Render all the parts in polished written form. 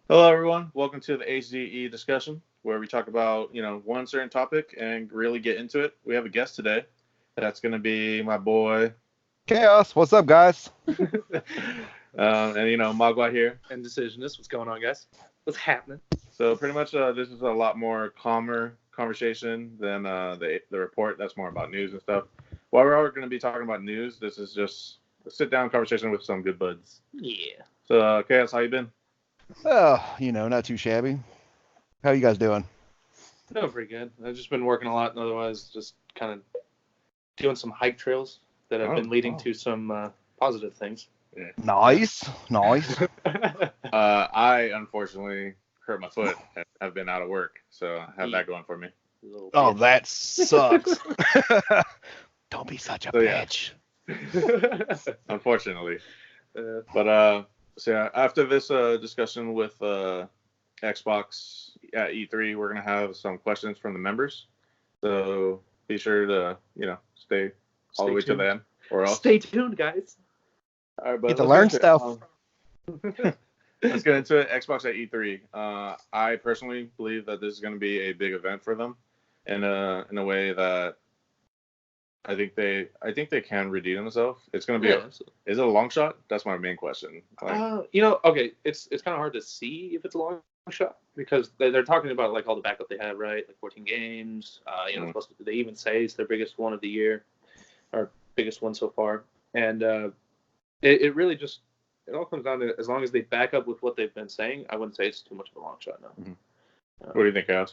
Hello, everyone. Welcome to the HzE Discussion, where we talk about one certain topic and really get into it. We have a guest today. That's going to be my boy, Chaos, what's up, guys? and Magua here. And Decisionist. What's going on, guys? What's happening? So pretty much, this is a lot more calmer conversation than the report. That's more about news and stuff. While we're all going to be talking about news, this is just a sit down conversation with some good buds. Yeah. So, Chaos, how you been? Oh, not too shabby. How you guys doing? No, pretty good. I've just been working a lot, and otherwise just kind of doing some hike trails that have been leading to some positive things. Yeah. Nice. I unfortunately hurt my foot. I've been out of work, so I have that going for me. Oh, that sucks. Don't be such a bitch. Unfortunately. So yeah, after this discussion with Xbox at E3, we're gonna have some questions from the members. So be sure to stay all the way to the end, or else. Stay tuned, guys. All right, but Get to learn stuff. Let's get into it. Xbox at E3. I personally believe that this is going to be a big event for them, in a way that I think they can redeem themselves. It's going to be. Is it a long shot? That's my main question. Okay, it's kind of hard to see if it's a long shot because they're talking about like all the backup they have, right? Like 14 games. They even say it's their biggest one of the year, or biggest one so far, and it really just. It all comes down to as long as they back up with what they've been saying, I wouldn't say it's too much of a long shot now. Mm-hmm. What do you think, Khaos?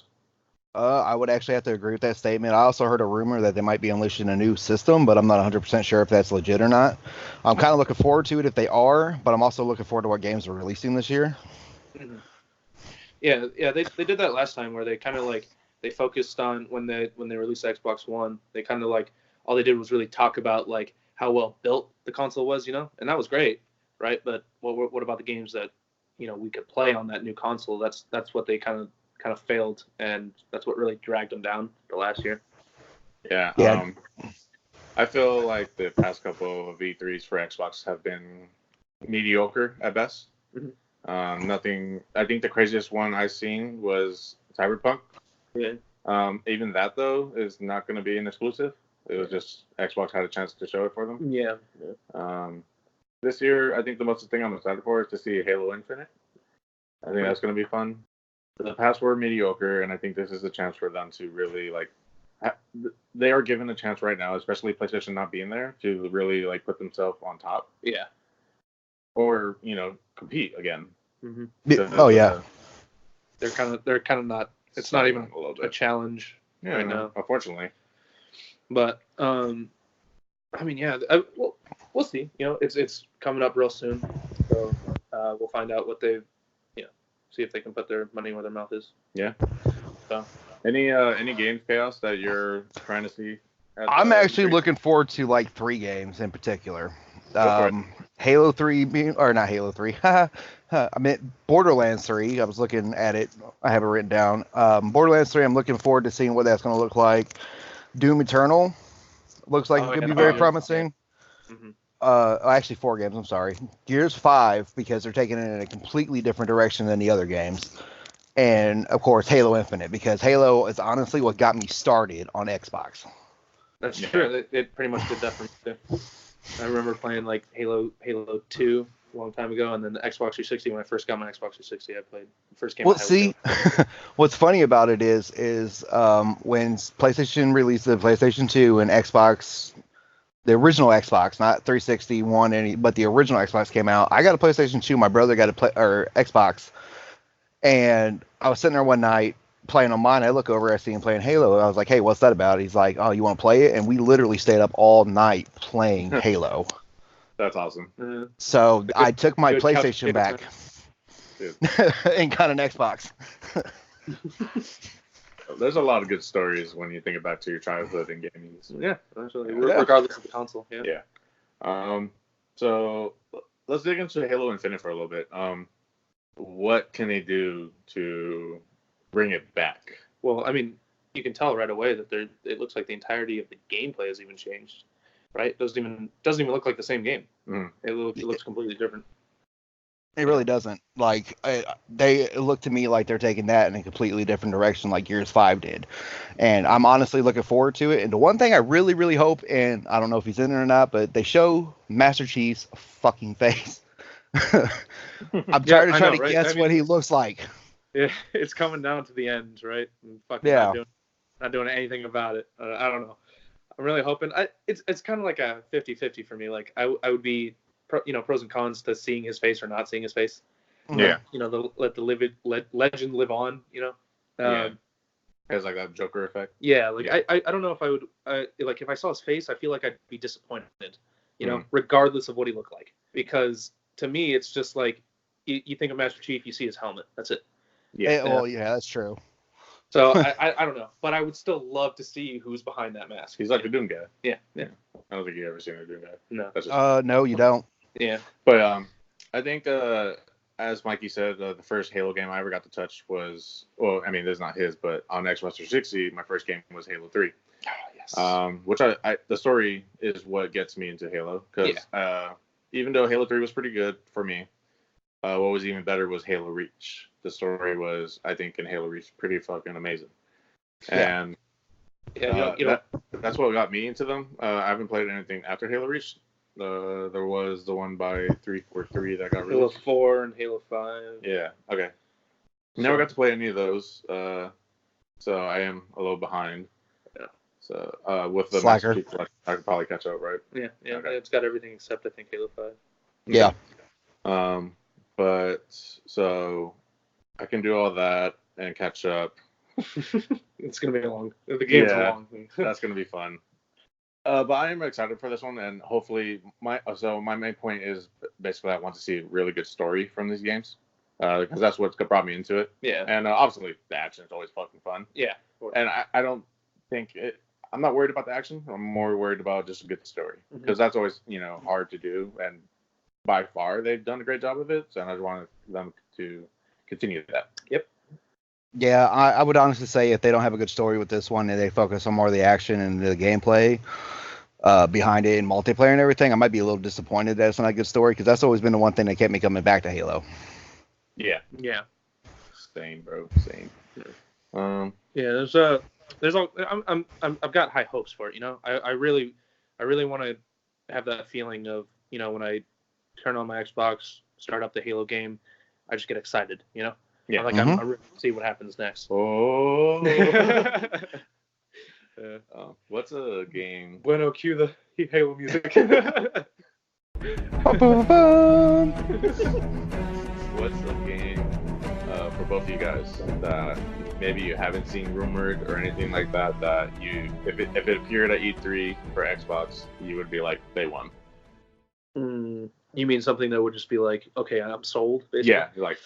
I would actually have to agree with that statement. I also heard a rumor that they might be unleashing a new system, but I'm not 100% sure if that's legit or not. I'm kind of looking forward to it if they are, but I'm also looking forward to what games they're releasing this year. Mm-hmm. Yeah, they did that last time where they kind of like they focused on when they released Xbox One, they kind of like all they did was really talk about like how well built the console was, and that was great. Right, but what about the games that we could play on that new console? That's what they kind of failed, and that's what really dragged them down the last year. Yeah. I feel like the past couple of E3s for Xbox have been mediocre at best. Mm-hmm. Nothing. I think the craziest one I've seen was Cyberpunk. Yeah. Even that though is not going to be an exclusive. It was just Xbox had a chance to show it for them. Yeah. This year, I think the most thing I'm excited for is to see Halo Infinite. I think that's going to be fun. The past were mediocre, and I think this is a chance for them to really they are given a chance right now, especially PlayStation not being there, to really put themselves on top. Yeah. Or compete again. Mm-hmm. Yeah. They're kind of not. It's not even a challenge right now, unfortunately. But I mean, yeah. We'll see. It's coming up real soon, so we'll find out what they, see if they can put their money where their mouth is. Yeah. So, any games, Khaos, that you're trying to see? I'm actually looking forward to like 3 games in particular. Halo 3, or not Halo 3. I meant Borderlands 3. I was looking at it. I have it written down. Borderlands 3. I'm looking forward to seeing what that's going to look like. Doom Eternal looks like it could be very promising. Mm-hmm. Actually 4 games, I'm sorry. Gears 5, because they're taking it in a completely different direction than the other games. And, of course, Halo Infinite, because Halo is honestly what got me started on Xbox. That's true. It pretty much did that for me, too. I remember playing, like, Halo 2 a long time ago, and then the Xbox 360, when I first got my Xbox 360, I played the first game. Well, see, what's funny about it is when PlayStation released the PlayStation 2 and Xbox... The original Xbox, not 360 one, but the original Xbox came out. I got a PlayStation 2. My brother got a Xbox, and I was sitting there one night playing on mine. I look over, I see him playing Halo. I was like, "Hey, what's that about?" He's like, "Oh, you want to play it?" And we literally stayed up all night playing Halo. That's awesome. So I took my PlayStation back and got an Xbox. There's a lot of good stories when you think back to your childhood and gaming. Yeah, actually, regardless of the console. Yeah. So let's dig into Halo Infinite for a little bit. What can they do to bring it back? Well, I mean, you can tell right away that it looks like the entirety of the gameplay has even changed. Right? Doesn't even look like the same game. Mm. It looks completely different. It really doesn't. Like they look to me like they're taking that in a completely different direction, like Gears 5 did. And I'm honestly looking forward to it. And the one thing I really, really hope, and I don't know if he's in it or not, but they show Master Chief's fucking face. I'm Yeah, trying to I try know, to right? guess I mean, what he looks like. yeah, it's coming down to the end, right? And fucking Yeah. not doing anything about it. I don't know. I'm really hoping. It's kind of like a 50-50 for me. Like I would be, pros and cons to seeing his face or not seeing his face. Yeah. Let the legend live on. Yeah. It has like that Joker effect. Yeah, like Yeah. I don't know if I would like if I saw his face, I feel like I'd be disappointed, Mhm. regardless of what he looked like. Because to me, it's just like you think of Master Chief, you see his helmet. That's it. Yeah. Well, yeah, that's true. So I don't know, but I would still love to see who's behind that mask. He's like the Doom guy. Yeah. I don't think you ever seen a Doom guy. No. That's just No, you don't. Yeah. But I think as Mikey said, the first Halo game I ever got to touch was, well, I mean, this is not his, but on Xbox 360, my first game was Halo 3. Oh, yes. Which the story is what gets me into Halo, because even though Halo 3 was pretty good for me, what was even better was Halo Reach. The story was, I think, in Halo Reach pretty fucking amazing. Yeah. And that's what got me into them. I haven't played anything after Halo Reach. There was the one by 343 that got Halo released. 4 and Halo 5. Yeah. Okay. Never got to play any of those. So I am a little behind. Yeah. So with the Slacker. Master Chief, I could probably catch up, right? Yeah. Okay. It's got everything except I think Halo 5. Yeah. But so I can do all that and catch up. It's gonna be long. The game's Yeah. long. That's gonna be fun. But I am excited for this one, and hopefully my main point is basically I want to see a really good story from these games, because that's what brought me into it. Yeah. And obviously the action is always fucking fun. Yeah. And I don't think it. I'm not worried about the action. I'm more worried about just a good story, because that's always hard to do, and by far they've done a great job of it. So I just want them to continue that. Yep. Yeah, I would honestly say if they don't have a good story with this one and they focus on more of the action and the gameplay behind it and multiplayer and everything, I might be a little disappointed that it's not a good story, because that's always been the one thing that kept me coming back to Halo. Yeah. Yeah. Same, bro. Same. Yeah. There's all. I've got high hopes for it. I really want to have that feeling of when I turn on my Xbox, start up the Halo game, I just get excited. Yeah. I'm like I'm ready to see what happens next. Oh. Yeah. What's a game? Bueno, cue the Halo music. What's a game for both of you guys that maybe you haven't seen rumored or anything like that, that you, if it appeared at E3 for Xbox, you would be like, they won? You mean something that would just be like, okay, I'm sold, basically? Yeah, you're like,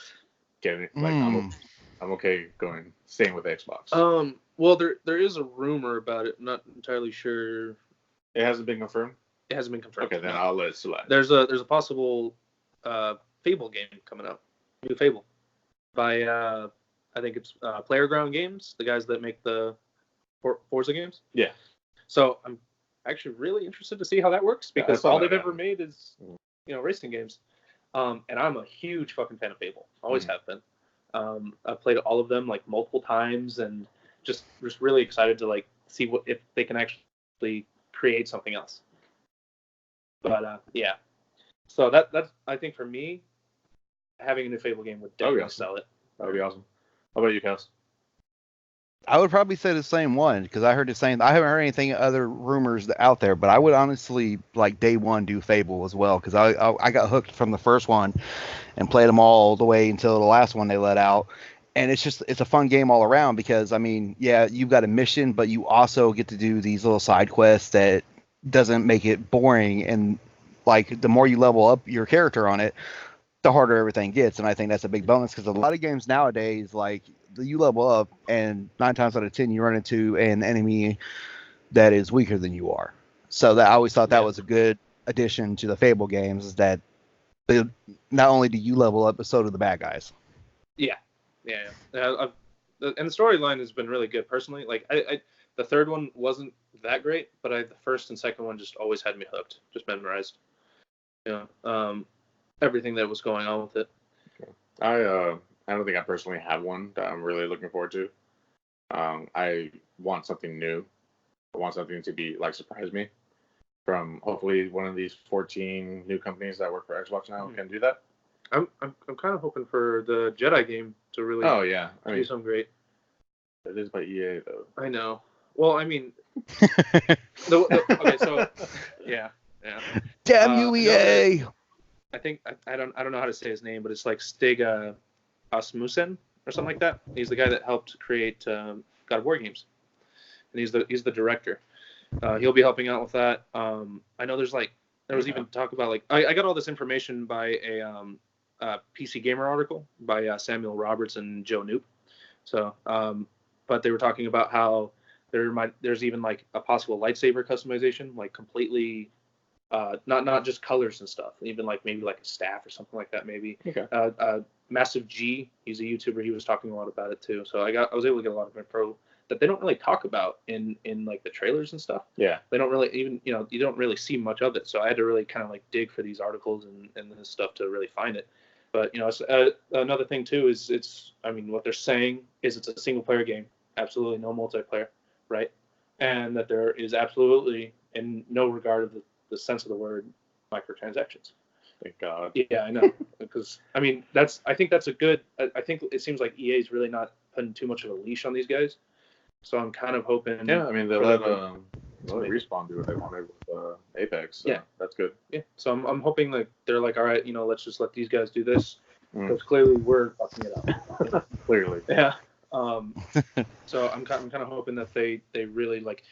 getting it, like I'm okay staying with Xbox. Well, there is a rumor about it. I'm not entirely sure. It hasn't been confirmed? It hasn't been confirmed. Okay, then I'll let it slide. There's a possible Fable game coming out. New Fable by I think it's Playground Games, the guys that make the Forza games. Yeah. So I'm actually really interested to see how that works, because all they've ever made is racing games. And I'm a huge fucking fan of Fable. Always have been. I've played all of them like multiple times, and just really excited to like see if they can actually create something else. But yeah. So that's, I think, for me, having a new Fable game would definitely sell it. That would be awesome. How about you, Khaos? I would probably say the same one, because I heard the same. I haven't heard anything other rumors out there, but I would honestly like day one do Fable as well, because I got hooked from the first one and played them all the way until the last one they let out. And it's a fun game all around, because I mean, yeah, you've got a mission, but you also get to do these little side quests that doesn't make it boring. And like the more you level up your character on it, the harder everything gets. And I think that's a big bonus, because a lot of games nowadays, like, you level up and 9 times out of 10 you run into an enemy that is weaker than you are. So that I always thought that was a good addition to the Fable games, is that not only do you level up, but so do the bad guys. Yeah. And the storyline has been really good personally. Like I the third one wasn't that great, but the first and second one just always had me hooked, just memorized. Everything that was going on with it. I don't think I personally have one that I'm really looking forward to. I want something new. I want something to be like surprise me from hopefully one of these 14 new companies that work for Xbox now can do that. I'm kind of hoping for the Jedi game to really Oh yeah, I do mean something great. it is by EA though. I know. Well, I mean, okay, so yeah. Damn you, I know EA! I think I don't know how to say his name, but it's like Stig Asmussen or something like that. He's the guy that helped create God of War games, and he's the director. He'll be helping out with that. I know there was even talk about like I got all this information by a PC Gamer article by Samuel Roberts and Joe Noop. So, but they were talking about how there's even like a possible lightsaber customization, like completely. Not just colors and stuff, even like maybe like a staff or something like that. Maybe. Okay. Massive G, he's a YouTuber. He was talking a lot about it too. So I was able to get a lot of info that they don't really talk about in like the trailers and stuff. Yeah. They don't really even you don't really see much of it. So I had to really kind of like dig for these articles and this stuff to really find it. But it's, another thing too is what they're saying is it's a single player game, absolutely no multiplayer, right? And that there is absolutely in no regard of the sense of the word microtransactions. Thank God. Yeah, I know. Because I think that's a good. I think it seems like EA is really not putting too much of a leash on these guys. So I'm kind of hoping. Yeah, I mean they let Respawn do what they wanted with Apex. So yeah, that's good. Yeah, so I'm hoping that they're like, all right, let's just let these guys do this because clearly we're fucking it up. Clearly. Yeah. So I'm kind of hoping that they really like.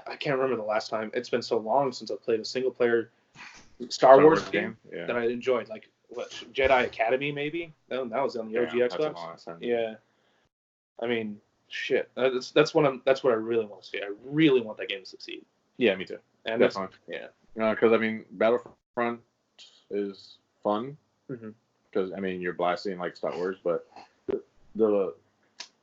I can't remember the last time. It's been so long since I played a single player Star Wars game that I enjoyed. Like what, Jedi Academy maybe? That was on the OG Xbox. Yeah. I mean, shit. That's what I really want to see. I really want that game to succeed. Yeah, me too. And definitely. Yeah. Because I mean, Battlefront is fun. Mm-hmm. Because I mean, you're blasting like Star Wars, but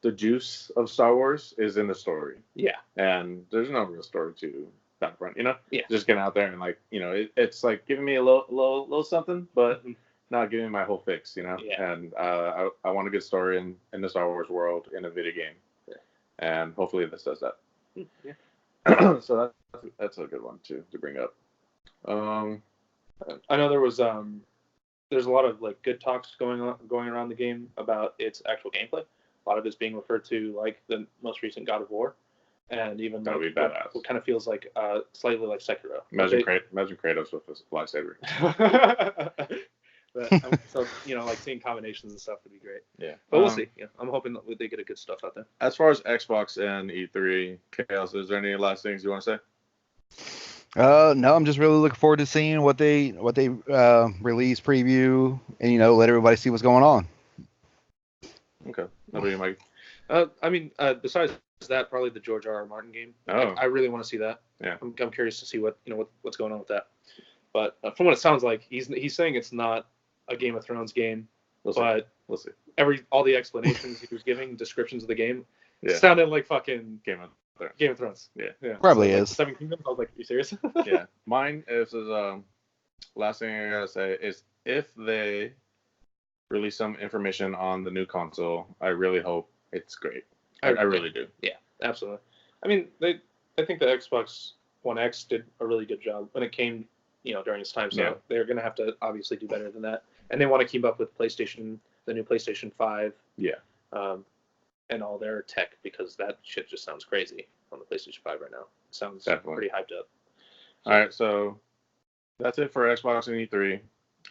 the juice of Star Wars is in the story. Yeah. And there's no real story to Battlefront, Yeah. Just getting out there and like, it's like giving me a little something, but not giving me my whole fix, Yeah. And I want a good story in the Star Wars world in a video game. Yeah. And hopefully this does that. Yeah. So that's a good one to bring up. I know there's a lot of like good talks going around the game about its actual gameplay. A lot of it's being referred to like the most recent God of War, and even that would be badass. What kind of feels like slightly like Sekiro. Imagine Kratos with a lightsaber. But, so like seeing combinations and stuff would be great. Yeah, but we'll see. Yeah, I'm hoping that they get a good stuff out there. As far as Xbox and E3, Khaos, is there any last things you want to say? No, I'm just really looking forward to seeing what they release, preview, and let everybody see what's going on. Okay. Nobody, Mike. Besides that, probably the George R.R. Martin game. Oh. I really want to see that. Yeah. I'm curious to see what's going on with that. But from what it sounds like, he's saying it's not a Game of Thrones game. We'll see. All the explanations he was giving, descriptions of the game, yeah. sounded like fucking Game of Thrones. Yeah. So, Probably is. Seven Kingdoms. I was like, are you serious? Yeah. Mine is last thing I gotta say is if they release some information on the new console, I really hope it's great. I really do. Yeah, absolutely. I mean, I think the Xbox One X did a really good job when it came, during its time. So they're going to have to obviously do better than that. And they want to keep up with the new PlayStation 5. Yeah. And all their tech, because that shit just sounds crazy on the PlayStation 5 right now. It sounds Definitely pretty hyped up. All right, so that's it for Xbox and E3.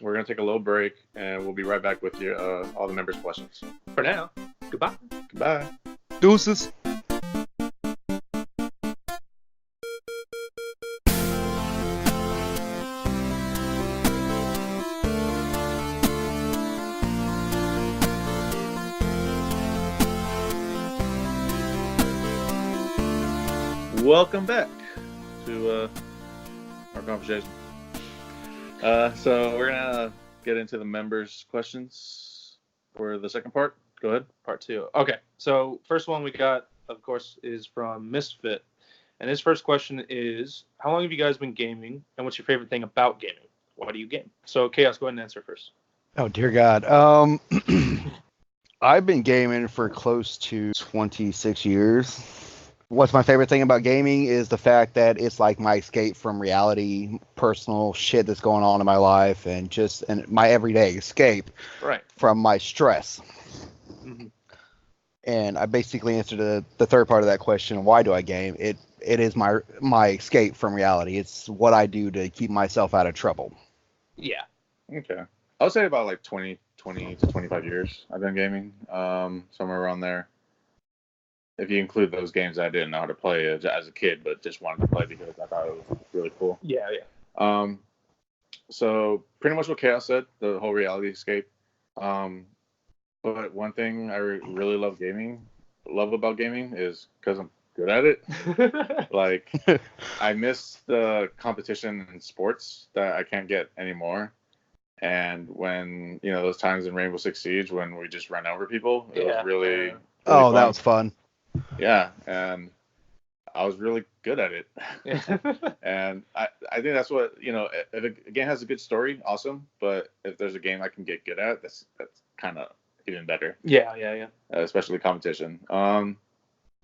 We're going to take a little break, and we'll be right back with you, all the members' questions. For now, goodbye. Goodbye. Deuces. Welcome back to our conversation. So we're gonna get into the members' questions for the second part. Go ahead. Part 2. Okay, so first one we got, of course, is from Misfit, and his first question is, how long have you guys been gaming, and what's your favorite thing about gaming? Why do you game? So Khaos, go ahead and answer first. Oh dear God. I've been gaming for close to 26 years. What's my favorite thing about gaming is the fact that it's like my escape from reality, personal shit that's going on in my life, and my everyday escape Right. from my stress. Mm-hmm. And I basically answered the third part of that question. Why do I game? It is my escape from reality. It's what I do to keep myself out of trouble. Yeah. Okay. I would say about like 20 to 25 years I've been gaming, somewhere around there. If you include those games I didn't know how to play as a kid, but just wanted to play because I thought it was really cool. Yeah, yeah. So pretty much what Chaos said, the whole reality escape. But one thing I really love about gaming is because I'm good at it. Like, I miss the competition in sports that I can't get anymore. And when, those times in Rainbow Six Siege when we just ran over people, it was really Oh, fun. that was fun. Yeah, and I was really good at it. Yeah. And I think that's what, if a game has a good story, awesome. But if there's a game I can get good at, that's kind of even better. Yeah, yeah, yeah. Especially competition.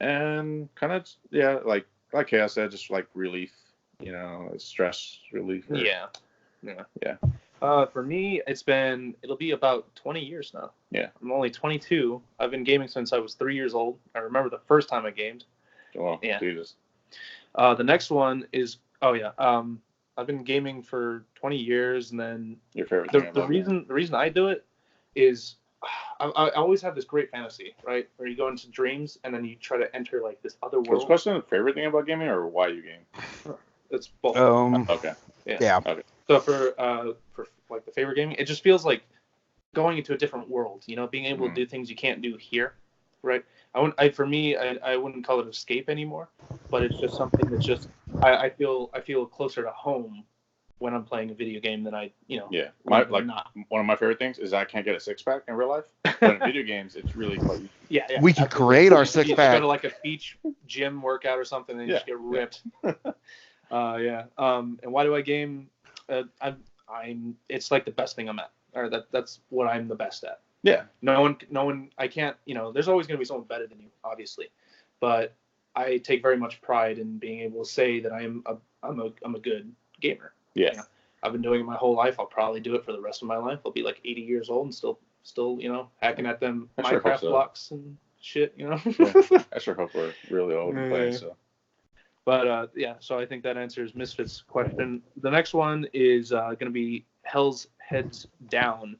And kind of, yeah, like Chaos said, just like relief, stress relief. Yeah. For me, it'll be about 20 years now. Yeah. I'm only 22. I've been gaming since I was 3 years old. I remember the first time I gamed. Well, Yeah. Jesus. The next one is, I've been gaming for 20 years, and then Your favorite thing the reason I do it is I always have this great fantasy, right? Where you go into dreams and then you try to enter like this other world. Was the question favorite thing about gaming or why you game? It's both. Okay. Yeah. Okay. So for like the favorite gaming, it just feels like going into a different world. Being able to do things you can't do here, right? I wouldn't call it escape anymore, but it's just something that's just I feel closer to home when I'm playing a video game than I. Yeah. Not. One of my favorite things is I can't get a six pack in real life, but in video games it's really quite easy. Yeah. We can create our six You pack. go to like a beach gym workout or something, and you just get ripped. Yeah. And why do I game? It's like the best thing I'm at, or that's what I'm the best at. Yeah. No one. I can't. There's always going to be someone better than you, obviously, but I take very much pride in being able to say that I'm a good gamer. Yeah. I've been doing it my whole life. I'll probably do it for the rest of my life. I'll be like 80 years old and still hacking at them Minecraft blocks and shit. Yeah. I sure hope we're really old and playing. So. But so I think that answers Misfit's question. The next one is going to be Hell's Heads Down,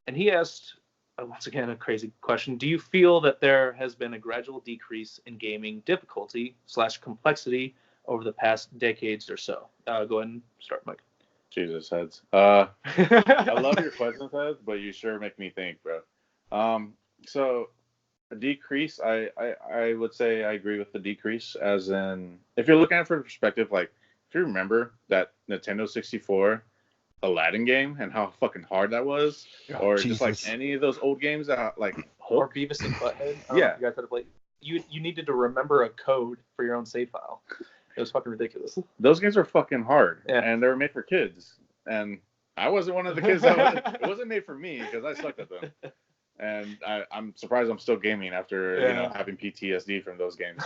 and he asked once again a crazy question. Do you feel that there has been a gradual decrease in gaming difficulty / complexity over the past decades or so? Go ahead and start, Mike. Jesus, Heads. I love your questions, Heads, but you sure make me think, bro. So a decrease, I would say I agree with the decrease, as in, if you're looking at it from perspective, like, if you remember that Nintendo 64 Aladdin game and how fucking hard that was, or Jesus. just like any of those old games that like or Beavis and Butthead. Yeah. You guys had to play. You needed to remember a code for your own save file. It was fucking ridiculous. Those games are fucking hard, Yeah. and they were made for kids, and I wasn't one of the kids it wasn't made for me because I sucked at them. And I'm surprised I'm still gaming after having PTSD from those games.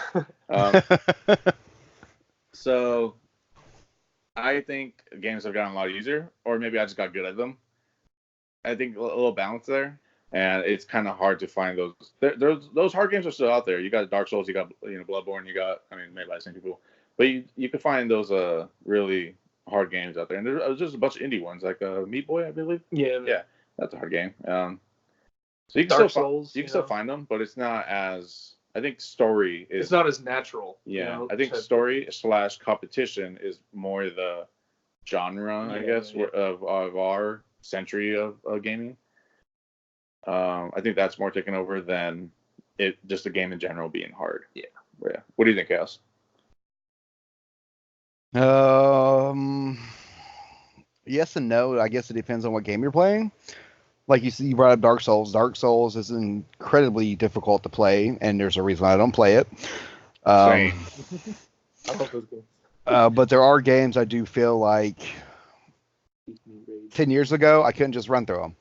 So I think games have gotten a lot easier, or maybe I just got good at them. I think a little balance there, and it's kind of hard to find those. Those hard games are still out there. You got Dark Souls, you got Bloodborne, you got made by the same people, but you can find those really hard games out there, and there's just a bunch of indie ones like Meat Boy, I believe. Yeah, that's a hard game. So you can Dark still Souls, you can still find them, but it's not as, I think story is. It's not as natural. Yeah, I think story / competition is more the genre, I guess, of our century of gaming. I think that's more taken over than just the game in general being hard. Yeah. Yeah. What do you think, Khaos? Yes and no. I guess it depends on what game you're playing. Like you brought up Dark Souls. Dark Souls is incredibly difficult to play, and there's a reason I don't play it. I love those games. But there are games I do feel like 10 years ago I couldn't just run through them.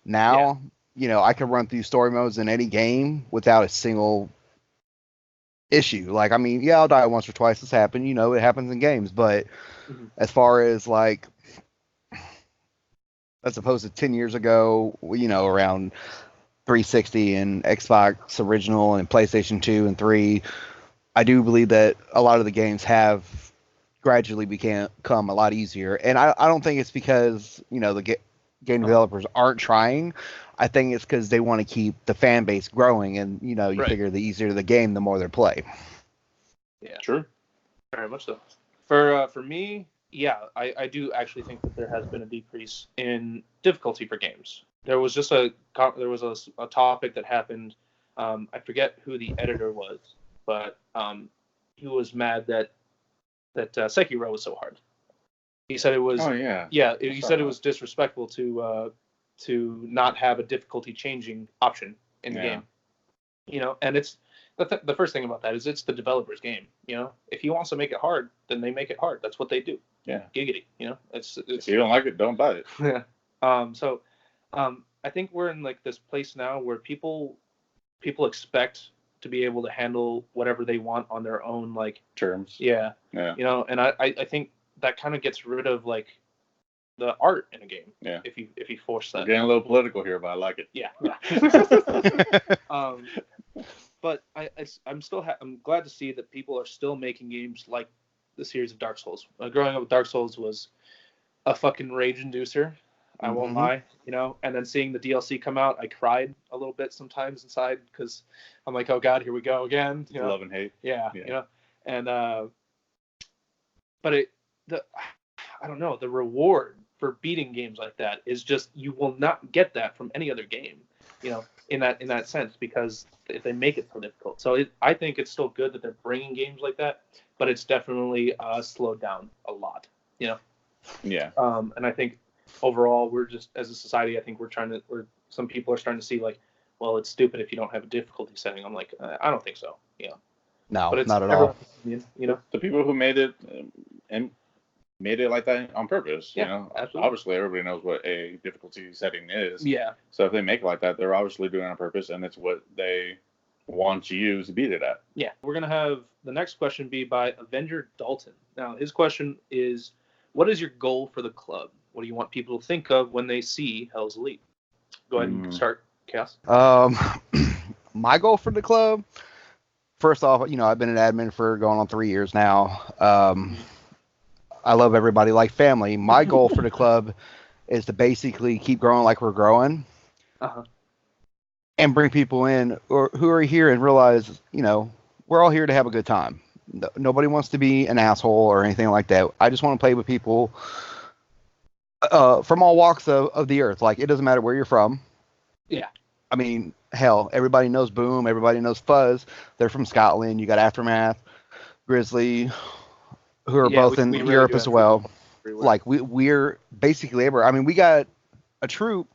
Now, I can run through story modes in any game without a single issue. Like, I mean, yeah, I'll die once or twice. It's happened. It happens in games. But as far as like, as opposed to 10 years ago, around 360 and Xbox original and PlayStation 2 and 3, I do believe that a lot of the games have gradually become a lot easier. And I don't think it's because, the game developers aren't trying. I think it's because they want to keep the fan base growing. And, you figure the easier the game, the more they play. Yeah. True. Very much so. For me, yeah, I do actually think that there has been a decrease in difficulty for games. There was just a topic that happened. I forget who the editor was, but he was mad that Sekiro was so hard. He said it was. Oh yeah. Yeah, he said it was disrespectful to not have a difficulty changing option in the game. And it's the first thing about that is it's the developer's game. If he wants to make it hard, then they make it hard. That's what they do. Yeah. Giggity. It's if you don't like it, don't buy it. Yeah. So I think we're in like this place now where people expect to be able to handle whatever they want on their own like terms. Yeah. Yeah. And I think that kind of gets rid of like the art in a game. Yeah. If you force that. We're getting a little political here, but I like it. Yeah. But I'm glad to see that people are still making games like the series of Dark Souls. Growing up with Dark Souls was a fucking rage inducer. I won't lie, and then seeing the DLC come out, I cried a little bit sometimes inside because I'm like, oh god, here we go again. Love and hate. Yeah. And but I don't know, the reward for beating games like that is just you will not get that from any other game, in that sense, because if they make it so difficult. So I think it's still good that they're bringing games like that, but it's definitely slowed down a lot. Yeah. And I think overall, we're just, as a society, I think some people are starting to see like, well, it's stupid if you don't have a difficulty setting. I'm like, I don't think so. No, but it's not at all. The people who made it and made it like that on purpose. Absolutely. Obviously everybody knows what a difficulty setting is. Yeah. So if they make it like that, they're obviously doing it on purpose, and it's what they want you to beat it at. Yeah. We're gonna have the next question be by Avenger Dalton. Now his question is, what is your goal for the club? What do you want people to think of when they see Hell's Elite? Go ahead and start, Chaos. My goal for the club, first off, I've been an admin for going on 3 years now. I love everybody like family. My goal for the club is to basically keep growing like we're growing, and bring people in who are here and realize, we're all here to have a good time. Nobody wants to be an asshole or anything like that. I just want to play with people from all walks of the earth. Like, it doesn't matter where you're from. Yeah. I mean, hell, everybody knows Boom. Everybody knows Fuzz. They're from Scotland. You got Aftermath, Grizzly, who are both in really Europe as well. Like, we're basically everywhere. I mean, we got a troop.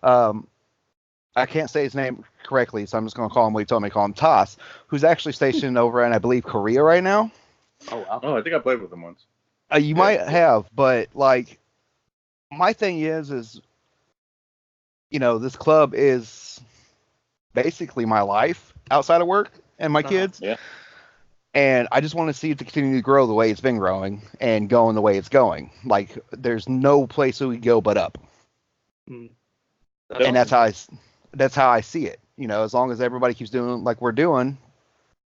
I can't say his name correctly, so I'm just going to call him what he told me to call him, Toss, who's actually stationed over in, I believe, Korea right now. Oh, wow. Oh, I think I played with him once. You might have, but, like, my thing is, this club is basically my life outside of work and my kids. Yeah. And I just want to see it to continue to grow the way it's been growing and going the way it's going. Like, there's no place we go but up. Mm. And that's how I see it. As long as everybody keeps doing like we're doing,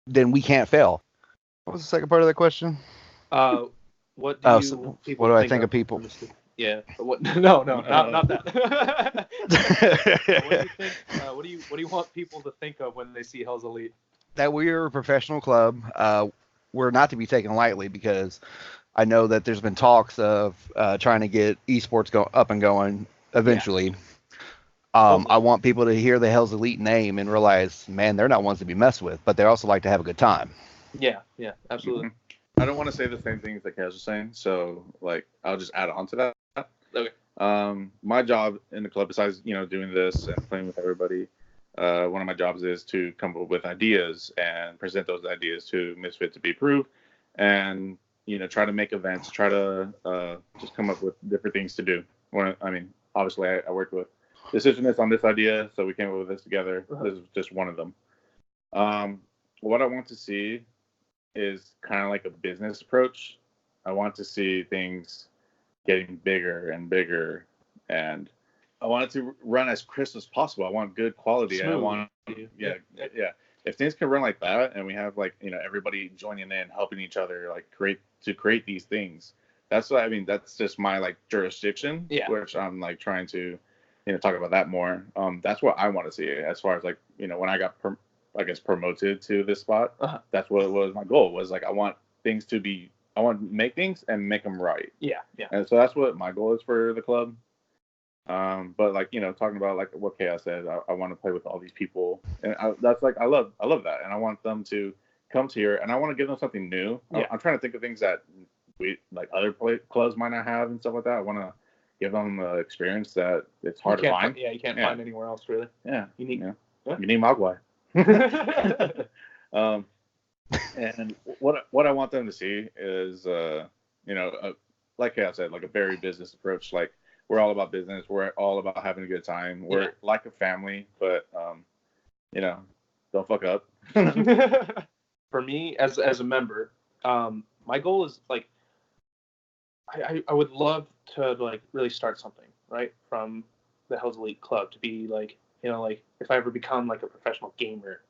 then we can't fail. What was the second part of that question? What do I think of people? Yeah. What? No, not that. What do you think? What do you want people to think of when they see Hell's Elite? That we're a professional club. We're not to be taken lightly, because I know that there's been talks of trying to get esports up and going eventually. I want people to hear the Hell's Elite name and realize, man, they're not ones to be messed with, but they also like to have a good time. Yeah, absolutely. I don't want to say the same things that Kaz was saying, so I'll just add on to that. Okay. My job in the club, besides doing this and playing with everybody, one of my jobs is to come up with ideas and present those ideas to Misfit to be approved, and try to make events, try to just come up with different things to do. Obviously I work with decisionists on this idea, so we came up with this together. This is just one of them. What I want to see is kind of like a business approach. I want to see things getting bigger and bigger, and I want it to run as crisp as possible. I want good quality. Smooth. I want, yeah. If things can run like that, and we have like everybody joining in, helping each other, like create these things. That's what I mean. That's just my like jurisdiction, which I'm like trying to, talk about that more. That's what I want to see as far as like when I got promoted to this spot. That's what it was. My goal was like I want to make things and make them right. Yeah. And so that's what my goal is for the club. But like talking about like what Khaos said, I want to play with all these people, and that's like I love that, and I want them to come to here, and I want to give them something new. I'm trying to think of things that we like other clubs might not have and stuff like that. I want to give them the experience that it's hard to find. You can't find anywhere else really. Yeah, unique. You need Mogwai. And what I want them to see is like Khaos said, like a very business approach. Like we're all about business. We're all about having a good time. We're like a family, but don't fuck up. For me, as a member, my goal is like I would love to like really start something right from the HzE Elite Club to be like like if I ever become like a professional gamer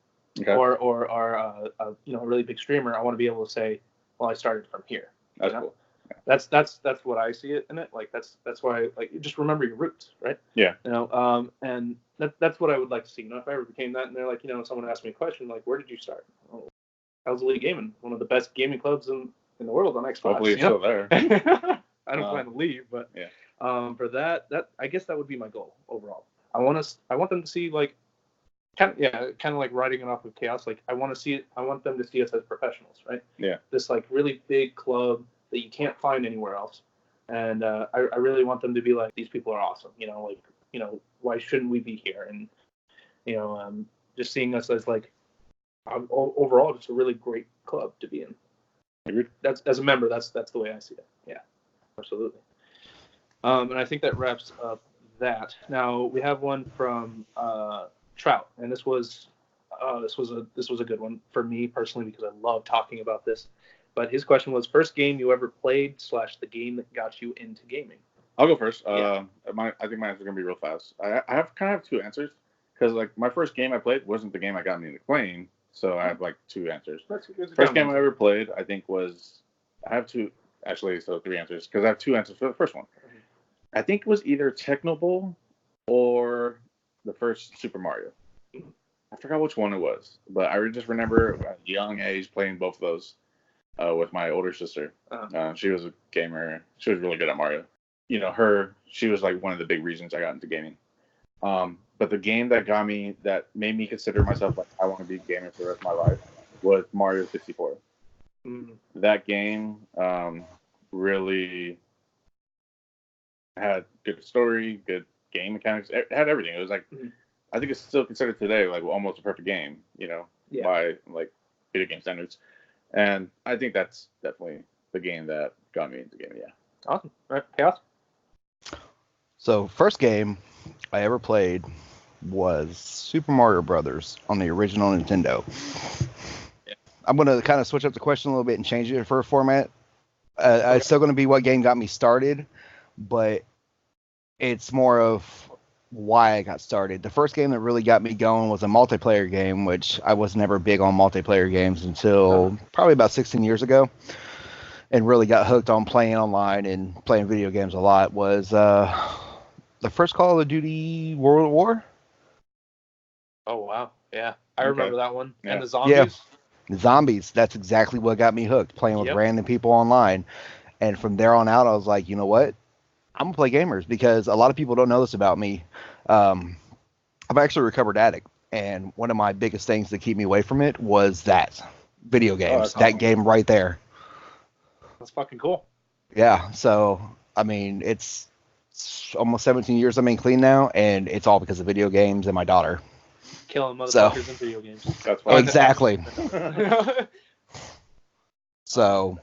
or a really big streamer, I want to be able to say, well, I started from here. That's cool. That's what I see it in it. Like that's why like just remember your roots, right? Yeah. And that's what I would like to see. If I ever became that, and they're like, someone asked me a question like, where did you start? Oh, HzE Elite Gaming, one of the best gaming clubs in the world on Xbox. Hopefully it's still there. I don't plan to leave, but for that I guess that would be my goal overall. I want them to see like kind of like writing it off of Khaos. Like I want them to see us as professionals, right? Yeah. This like really big club that you can't find anywhere else, and I really want them to be like, these people are awesome. Why shouldn't we be here? And just seeing us as like overall just a really great club to be in. Agreed. That's as a member. That's the way I see it. Yeah, absolutely. And I think that wraps up that. Now we have one from Trout, and this was a good one for me personally because I love talking about this. But his question was, first game you ever played / the game that got you into gaming. I'll go first. I think my answer is gonna be real fast. I have two answers because like my first game I played wasn't the game I got me into playing, so I have like two answers. First game I ever played I think was three answers because I have two answers for the first one. I think it was either Technobowl or the first Super Mario. I forgot which one it was, but I just remember at a young age playing both of those with my older sister. She was a gamer. She was really good at Mario. She was like one of the big reasons I got into gaming. But the game that made me consider myself like I want to be a gamer for the rest of my life was Mario 64. That game really had good story, good game mechanics. It had everything. It was like I think it's still considered today like almost a perfect game, by like video game standards. And I think that's definitely the game that got me into gaming. Yeah. Awesome. All right, Khaos. So first game I ever played was Super Mario Brothers on the original Nintendo. Yeah. I'm gonna kind of switch up the question a little bit and change it for a format. It's still gonna be what game got me started, but it's more of why I got started. The first game that really got me going was a multiplayer game, which I was never big on multiplayer games until probably about 16 years ago, and really got hooked on playing online and playing video games a lot. Was the first Call of Duty World at War. Oh wow, yeah, I remember that one. Yeah. And the zombies. Yeah, the zombies. That's exactly what got me hooked. Playing with random people online, and from there on out, I was like, you know what? I'm gonna play gamers because a lot of people don't know this about me. I'm actually a recovered addict, and one of my biggest things to keep me away from it was that video games. That game right there. That's fucking cool. Yeah. So I mean, it's almost 17 years. I'm in clean now, and it's all because of video games and my daughter. Killing motherfuckers in video games. That's why. Exactly. So.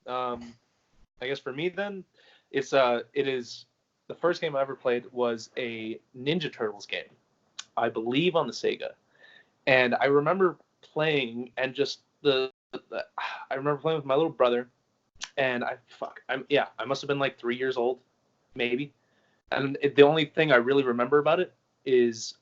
I guess for me then, it is the first game I ever played was a Ninja Turtles game, I believe on the Sega. And I remember playing and just I remember playing with my little brother, and I must have been like 3 years old, maybe. And the only thing I really remember about it is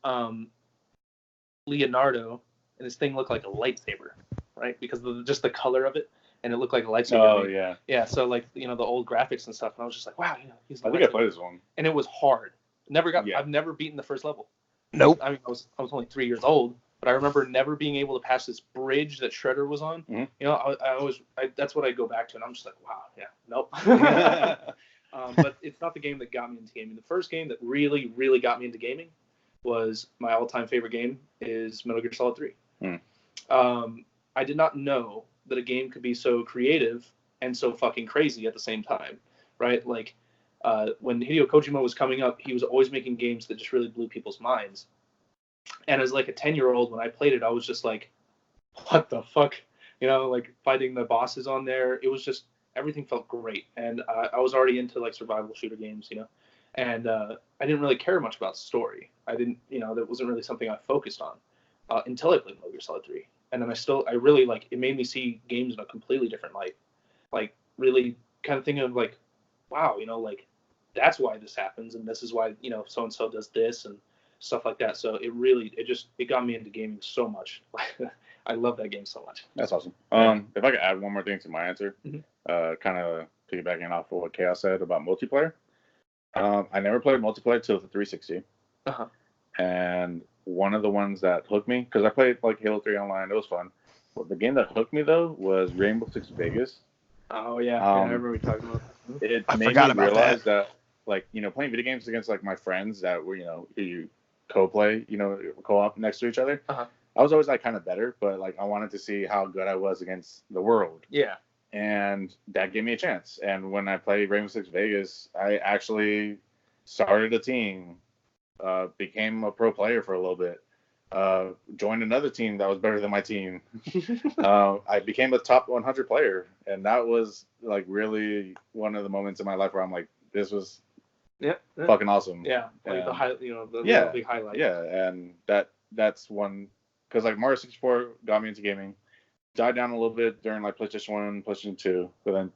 Leonardo, and this thing looked like a lightsaber, right? Because of just the color of it, and it looked like a lightsaber. Oh yeah. Yeah. So like the old graphics and stuff, and I was just like, wow, he's. I think I played this one. And it was hard. Yeah. I've never beaten the first level. Nope. I mean, I was only 3 years old, but I remember never being able to pass this bridge that Shredder was on. Mm-hmm. That's what I go back to, and I'm just like, wow, yeah, nope. But it's not the game that got me into gaming. The first game that really, really got me into gaming was my all-time favorite game is Metal Gear Solid 3. I did not know that a game could be so creative and so fucking crazy at the same time, right? Like, when Hideo Kojima was coming up, he was always making games that just really blew people's minds. And as like a 10-year-old, when I played it, I was just like, what the fuck? Like fighting the bosses on there. It was just, everything felt great. And I was already into like survival shooter games, and I didn't really care much about story. I didn't, that wasn't really something I focused on until I played Metal Gear Solid 3. And then I really like, it made me see games in a completely different light. Like really kind of thinking of like, wow, like that's why this happens. And this is why, so-and-so does this and stuff like that. So it got me into gaming so much. I love that game so much. That's awesome. If I could add one more thing to my answer, kind of piggybacking off of what Khaos said about multiplayer. I never played multiplayer till the 360. And one of the ones that hooked me, because I played like Halo 3 online, it was fun. But the game that hooked me though was Rainbow Six Vegas. Oh yeah, I remember we talking about that. It made me realize that like, playing video games against like my friends that were, who you co-play, co-op next to each other. I was always like kind of better, but like I wanted to see how good I was against the world. Yeah. And that gave me a chance. And when I played Rainbow Six Vegas, I actually started a team, became a pro player for a little bit, joined another team that was better than my team. I became a top 100 player, and that was like really one of the moments in my life where I'm like, this was fucking awesome. Yeah, like and, the big highlight. Yeah, and that's one, because like Mario 64 got me into gaming. Died down a little bit during like PlayStation 1, PlayStation 2, but then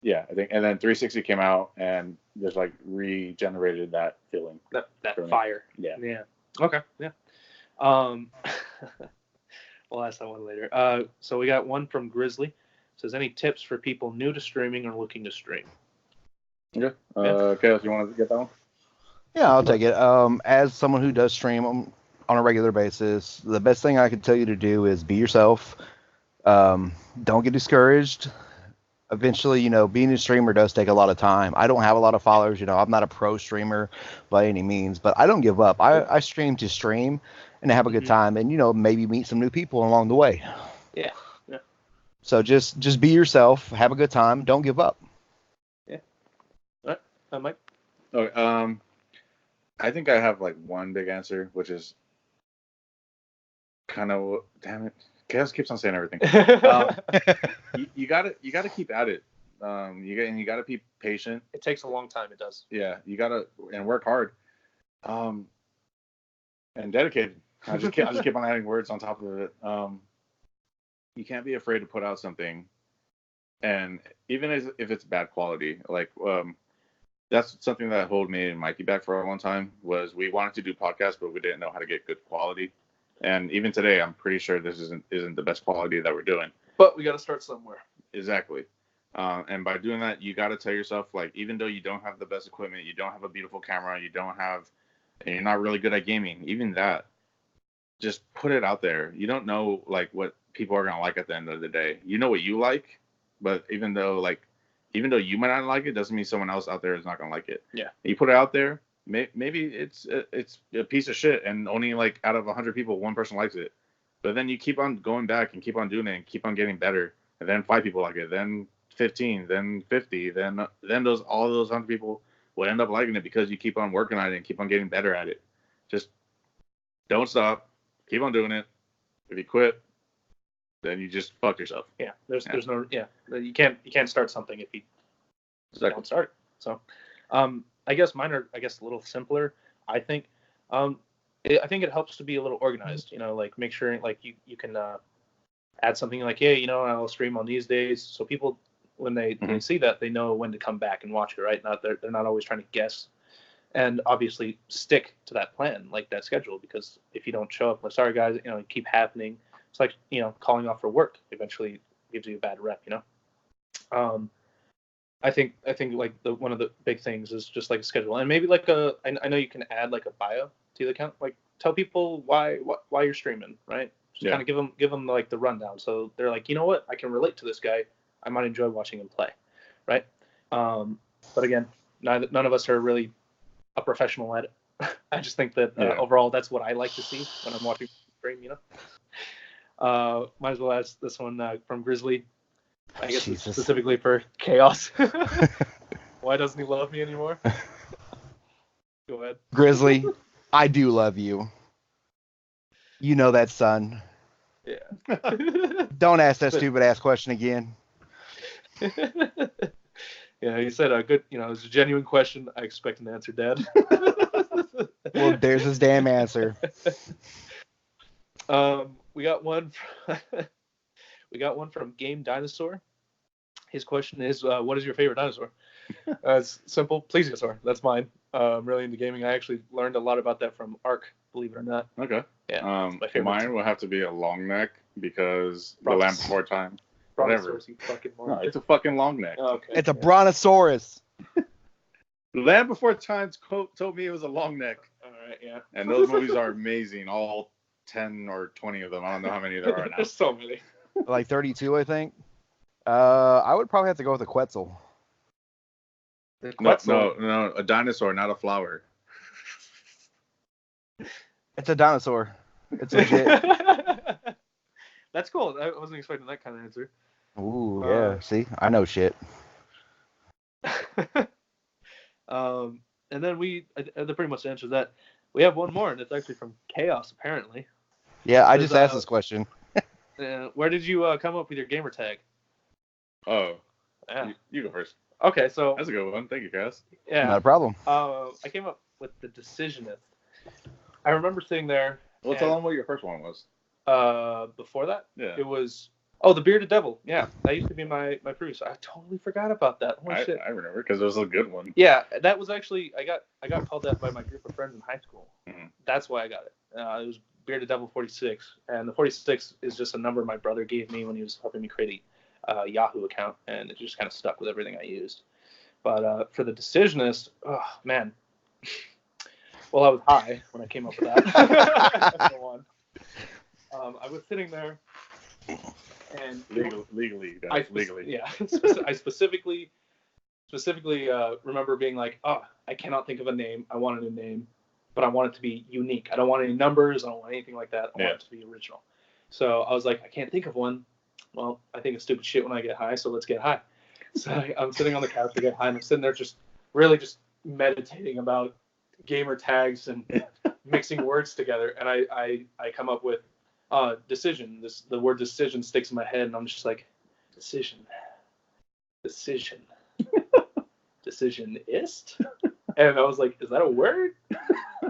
I think, and then 360 came out and just like regenerated that feeling. That fire. Yeah. Yeah. Okay. Yeah. We'll ask that one later. So we got one from Grizzly. It says, any tips for people new to streaming or looking to stream? Okay. Okay, if you want to get that one. Yeah, I'll take it. As someone who does stream on a regular basis, the best thing I could tell you to do is be yourself. Don't get discouraged. Eventually, being a streamer does take a lot of time. I don't have a lot of followers. I'm not a pro streamer by any means, but I don't give up. I stream to stream and have a good time, and maybe meet some new people along the way. Yeah. So just be yourself, have a good time, don't give up. Yeah. All right, Mike. Okay. I think I have like one big answer, which is kind of, damn it, Khaos keeps on saying everything. You gotta keep at it. You gotta be patient. It takes a long time. It does. Yeah, you gotta and work hard. And dedicated. I just keep on adding words on top of it. You can't be afraid to put out something, and even if it's bad quality, like that's something that held me and Mikey back for a long time. Was we wanted to do podcasts, but we didn't know how to get good quality. And even today, I'm pretty sure this isn't the best quality that we're doing. But we got to start somewhere. Exactly. And by doing that, you got to tell yourself, like, even though you don't have the best equipment, you don't have a beautiful camera, and you're not really good at gaming, even that, just put it out there. You don't know, like, what people are going to like at the end of the day. You know what you like, but even though you might not like it, doesn't mean someone else out there is not going to like it. Yeah. You put it out there. Maybe it's a piece of shit, and only like out of 100 people, one person likes it. But then you keep on going back and keep on doing it and keep on getting better. And then 5 people like it, then 15, then 50, then all those 100 people will end up liking it because you keep on working on it and keep on getting better at it. Just don't stop. Keep on doing it. If you quit, then you just fuck yourself. Yeah. You can't start something if you don't start it. So, I guess mine are a little simpler. I think I think it helps to be a little organized. Like make sure like you can add something like, hey, I'll stream on these days, so people when they see that, they know when to come back and watch it, right? They're not always trying to guess. And obviously stick to that plan, like that schedule, because if you don't show up, like, sorry guys, it keep happening. It's like, calling off for work eventually gives you a bad rep, I think like one of the big things is just like a schedule, and maybe like I know you can add like a bio to the account, like tell people why you're streaming, right? Just kind of give them like the rundown, so they're like, you know what, I can relate to this guy. I might enjoy watching him play, right? But again, none of us are really a professional at it. I just think that overall that's what I like to see when I'm watching stream, Might as well ask this one from Grizzly. I guess it's specifically for Khaos. Why doesn't he love me anymore? Go ahead. Grizzly, I do love you. You know that, son. Yeah. Don't ask that stupid ass question again. Yeah, he said good, it was a genuine question. I expect an answer, Dad. Well, there's his damn answer. We got one from Game Dinosaur. His question is, what is your favorite dinosaur? It's simple. Plesiosaur. That's mine. I'm really into gaming. I actually learned a lot about that from Ark, believe it or not. Okay. Yeah. Mine will have to be a long neck because the Land Before Time. Whatever. You fucking no, it's a fucking long neck. Oh, okay. It's a brontosaurus. The Land Before Time's quote told me it was a long neck. All right, yeah. And those movies are amazing. All 10 or 20 of them. I don't know how many there are now. There's so many. Like 32, I think. I would probably have to go with the Quetzal. No, a dinosaur, not a flower. It's a dinosaur. It's legit. That's cool. I wasn't expecting that kind of answer. Ooh, yeah. See, I know shit. And then that pretty much answers that. We have one more, and it's actually from Khaos, apparently. Yeah, I just asked this question. Where did you come up with your gamer tag? Oh, yeah. You go first. Okay, so that's a good one. Thank you, Cass. Yeah, not a problem. I came up with the Decisionist. I remember sitting there. Well, tell them what your first one was. Before that, yeah, it was the Bearded Devil. Yeah, that used to be my previous. I totally forgot about that. Holy shit! I remember because it was a good one. Yeah, that was actually I got called that by my group of friends in high school. Mm-hmm. That's why I got it. It was Bearded Devil 46, and the 46 is just a number my brother gave me when he was helping me create a Yahoo account, and it just kind of stuck with everything I used. But for the Decisionist, oh man. Well, I was high when I came up with that. That's the one. I was sitting there, and legally, guys, legally. Yeah, I specifically remember being like, oh, I cannot think of a name. I want a new name, but I want it to be unique. I don't want any numbers. I don't want anything like that. I want it to be original. So I was like, I can't think of one. Well, I think of stupid shit when I get high, so let's get high. So I'm sitting on the couch, I get high, and I'm sitting there just meditating about gamer tags and mixing words together, and I come up with decision. The word decision sticks in my head, and I'm just like, decisionist, and I was like, is that a word?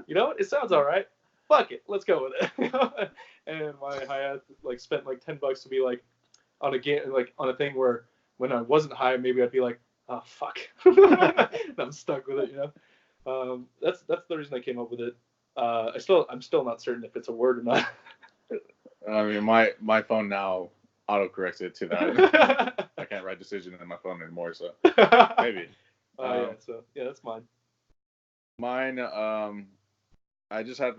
It sounds all right. Fuck it, let's go with it. And my hi-hat spent $10 to be on a game, on a thing where when I wasn't high, maybe I'd be like, oh fuck, and I'm stuck with it. That's the reason I came up with it. I'm still not certain if it's a word or not. I mean, my phone now autocorrects it to that. I can't write decision in my phone anymore, so maybe. Yeah, that's mine. Mine, I just had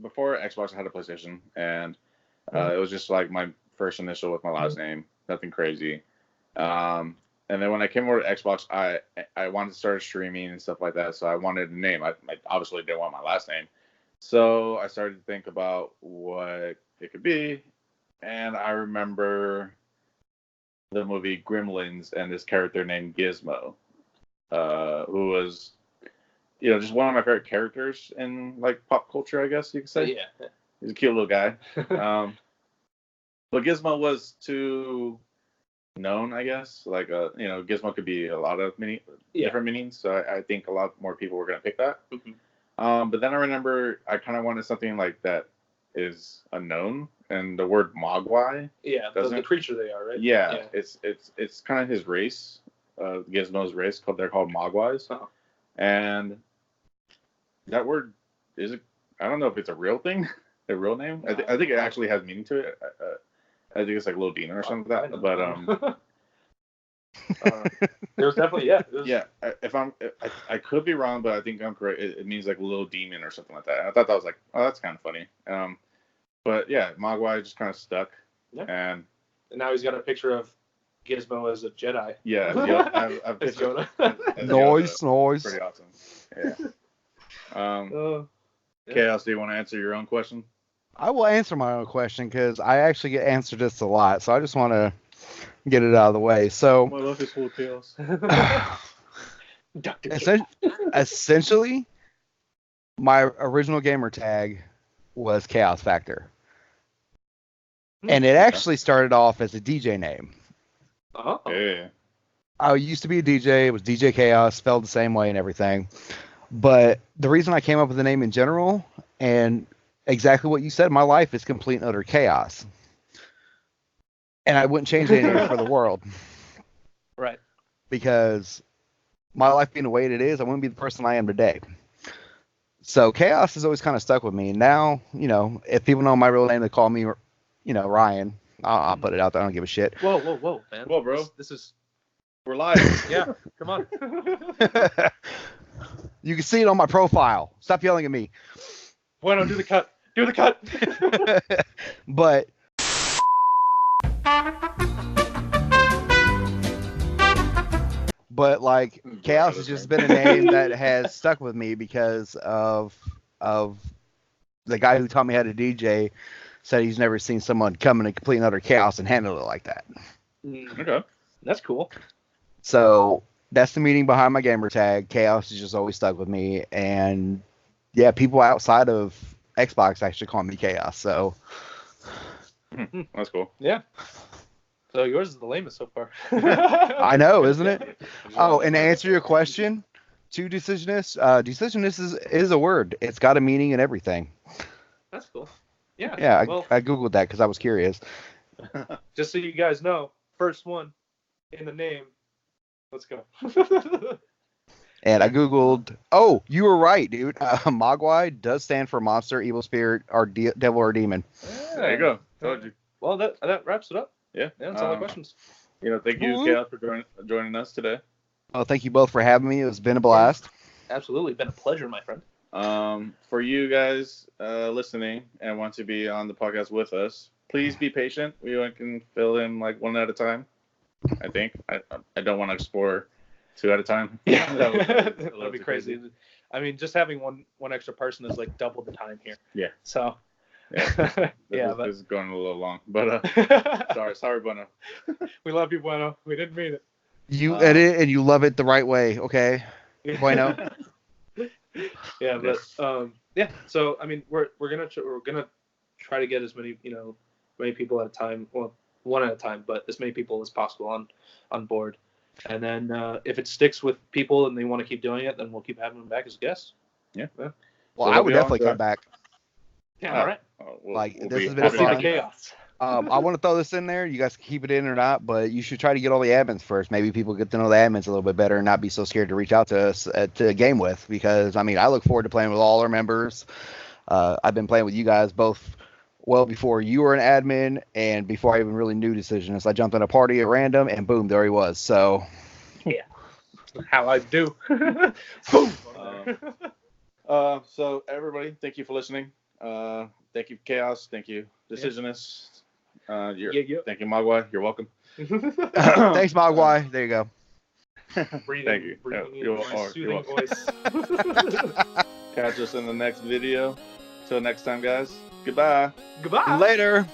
before Xbox, I had a PlayStation, and it was just my first initial with my last name, nothing crazy. And then when I came over to Xbox, I wanted to start streaming and stuff like that, so I wanted a name. I obviously didn't want my last name. So I started to think about what it could be, and I remember the movie Gremlins and this character named Gizmo, who was, just one of my favorite characters in pop culture, I guess you could say. Yeah. He's a cute little guy. But Gizmo was to known, I guess. Like, Gizmo could be a lot of different meanings. So I think a lot more people were gonna pick that. Mm-hmm. But then I remember I kind of wanted something like that is unknown, and the word Mogwai. Yeah, the creature they are, right? Yeah. It's kind of his race, Gizmo's race. They're called Mogwais, and that word I don't know if it's a real thing, a real name. I think it actually has meaning to it. I think it's like little demon or something like that. But it was definitely I could be wrong, but I think I'm correct. It means like little demon or something like that. And I thought that was like, oh, that's kind of funny. But yeah, Mogwai just kind of stuck. Yeah. And now he's got a picture of Gizmo as a Jedi. Yeah, I've as Yoda. Noise. Pretty awesome. Yeah. Khaos, do you want to answer your own question? I will answer my own question because I actually get answered this a lot, so I just want to get it out of the way. So, my life is full of chaos. Essentially, my original gamer tag was Chaos Factor, and it actually started off as a DJ name. Oh. Yeah. I used to be a DJ. It was DJ Chaos, spelled the same way and everything. But the reason I came up with the name in general, and exactly what you said, my life is complete and utter chaos. And I wouldn't change anything for the world. Right. Because my life being the way it is, I wouldn't be the person I am today. So chaos has always kind of stuck with me. Now, if people know my real name, they call me, Ryan. I'll put it out there. I don't give a shit. Whoa, man. Whoa, bro. This is... We're live. Yeah, come on. You can see it on my profile. Stop yelling at me. Bueno, do the cut. Do the cut. But like Chaos has just been a name that has stuck with me because of the guy who taught me how to DJ said he's never seen someone come in a complete and utter chaos and handle it like that. Okay. That's cool. So that's the meaning behind my gamer tag. Chaos has just always stuck with me, and yeah, people outside of Xbox actually call me Chaos. So that's cool. Yeah. So yours is the lamest so far. I know, isn't it? Oh, and to answer your question, to decisionist, decisionist is a word. It's got a meaning and everything. That's cool. Yeah. Yeah, well, I googled that because I was curious. Just so you guys know, first one in the name. Let's go. And I googled. Oh, you were right, dude. Mogwai does stand for monster, evil spirit, or devil or demon. There you go. Told you. Well, that wraps it up. Yeah. That's all the questions. Thank you, Chaos, for joining us today. Well, thank you both for having me. It's been a blast. Absolutely, been a pleasure, my friend. For you guys listening and want to be on the podcast with us, please be patient. We can fill in like one at a time. I think I don't want to explore two at a time. Yeah, that'd be crazy. I mean, just having one extra person is like double the time here. Yeah. So. Yeah. This is going a little long, but sorry, Bueno. We love you, Bueno. We didn't mean it. You edit and you love it the right way, okay? Bueno. Yeah, but yeah. So I mean, we're gonna try to get as many many people at a time. Well, one at a time, but as many people as possible on board. And then if it sticks with people and they want to keep doing it, then we'll keep having them back as guests. Yeah. Well, so I would definitely come back. Yeah, all right. This has been fun. Chaos. I want to throw this in there. You guys can keep it in or not, but you should try to get all the admins first. Maybe people get to know the admins a little bit better and not be so scared to reach out to us to game with. Because I mean, I look forward to playing with all our members. I've been playing with you guys both well before you were an admin and before I even really knew Decisions. I jumped in a party at random and boom, there he was. So yeah, how I do. Boom. So everybody, thank you for listening. Thank you, Chaos. Thank you, Decisionist. Thank you, Mogwai. You're welcome. Thanks, Mogwai. There you go. Thank you. Soothing voice. Catch us in the next video. Till next time, guys. Goodbye. Goodbye. Later.